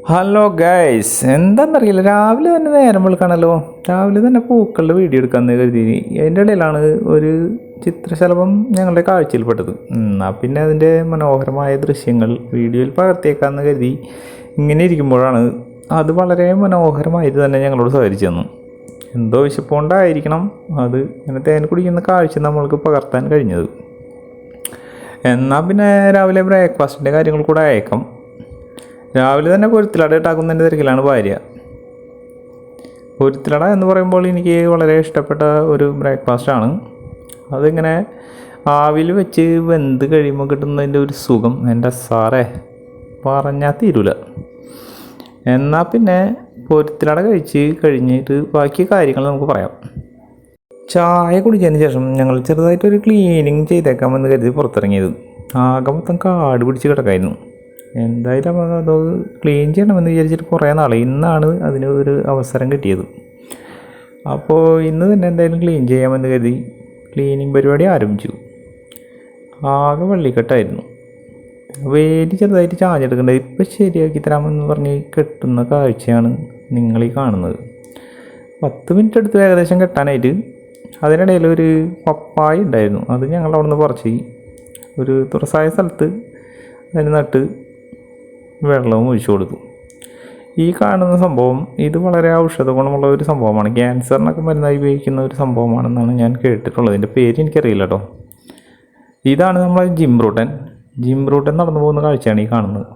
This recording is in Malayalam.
ഹലോ ഗൈസ്, എന്താണെന്നറിയില്ല, രാവിലെ തന്നെ നേരം വെളുക്കാണല്ലോ. രാവിലെ തന്നെ പൂക്കളുടെ വീഡിയോ എടുക്കാമെന്ന് കരുതി. അതിൻ്റെ ഇടയിലാണ് ഒരു ചിത്രശലഭം ഞങ്ങളുടെ കാഴ്ചയിൽപ്പെട്ടത്. എന്നാൽ പിന്നെ അതിൻ്റെ മനോഹരമായ ദൃശ്യങ്ങൾ വീഡിയോയിൽ പകർത്തിയേക്കാമെന്ന് കരുതി ഇങ്ങനെ ഇരിക്കുമ്പോഴാണ് അത് വളരെ മനോഹരമായിട്ട് തന്നെ ഞങ്ങളോട് സഹകരിച്ചു തന്നു. എന്തോ വിശപ്പുകൊണ്ടായിരിക്കണം അത് ഇങ്ങനെ തേൻ കുടിക്കുന്ന കാഴ്ച നമ്മൾക്ക് പകർത്താൻ കഴിഞ്ഞത്. എന്നാൽ പിന്നെ രാവിലെ ബ്രേക്ക്ഫാസ്റ്റിൻ്റെ കാര്യങ്ങൾ കൂടെ അയക്കാം. രാവിലെ തന്നെ പൊരുത്തിലട ഉണ്ടാക്കുന്നതിൻ്റെ തിരക്കിലാണ് ഭാര്യ. പൊരുത്തിലട എന്ന് പറയുമ്പോൾ എനിക്ക് വളരെ ഇഷ്ടപ്പെട്ട ഒരു ബ്രേക്ക്ഫാസ്റ്റാണ്. അതിങ്ങനെ ആവിയിൽ വെച്ച് വെന്ത് കഴിയുമ്പോൾ കിട്ടുന്നതിൻ്റെ ഒരു സുഖം എൻ്റെ സാറേ പറഞ്ഞാൽ തീരൂല. എന്നാൽ പിന്നെ പൊരുത്തിലട കഴിച്ച് കഴിഞ്ഞിട്ട് ബാക്കി കാര്യങ്ങൾ നമുക്ക് പറയാം. ചായ കുടിച്ചതിന് ശേഷം ഞങ്ങൾ ചെറുതായിട്ടൊരു ക്ലീനിങ് ചെയ്തേക്കാമെന്ന് കരുതി പുറത്തിറങ്ങിയത്. ആകെ മൊത്തം കാട് പിടിച്ച് കിടക്കായിരുന്നു. എന്തായാലും അത് ക്ലീൻ ചെയ്യണമെന്ന് വിചാരിച്ചിട്ട് കുറേ നാളെ, ഇന്നാണ് അതിന് ഒരു അവസരം കിട്ടിയത്. അപ്പോൾ ഇന്ന് തന്നെ എന്തായാലും ക്ലീൻ ചെയ്യാമെന്ന് കരുതി ക്ലീനിങ് പരിപാടി ആരംഭിച്ചു. ആകെ വെള്ളിക്കെട്ടായിരുന്നു. വേലി ചെറുതായിട്ട് ചാഞ്ഞെടുക്കേണ്ടത് ഇപ്പം ശരിയാക്കി തരാമെന്ന് പറഞ്ഞ് കെട്ടുന്ന കാഴ്ചയാണ് നിങ്ങളീ കാണുന്നത്. 10 മിനിറ്റ് എടുത്ത് ഏകദേശം കെട്ടാനായിട്ട്. അതിനിടയിൽ ഒരു പപ്പായ ഉണ്ടായിരുന്നു, അത് ഞങ്ങൾ അവിടെ നിന്ന് പറിച്ച് ഒരു തുറസായ സ്ഥലത്ത് അതിന് നട്ട് വെള്ളവും ഒഴിച്ചു കൊടുത്തു. ഈ കാണുന്ന സംഭവം ഇത് വളരെ ഔഷധ ഗുണമുള്ള ഒരു സംഭവമാണ്. ക്യാൻസറിനൊക്കെ മരുന്നായി ഉപയോഗിക്കുന്ന ഒരു സംഭവമാണെന്നാണ് ഞാൻ കേട്ടിട്ടുള്ളത്. ഇതിൻ്റെ പേര് എനിക്കറിയില്ല കേട്ടോ. ഇതാണ് നമ്മളെ ജിം റൂട്ടൻ നടന്നു പോകുന്ന കാഴ്ചയാണ് ഈ കാണുന്നത്.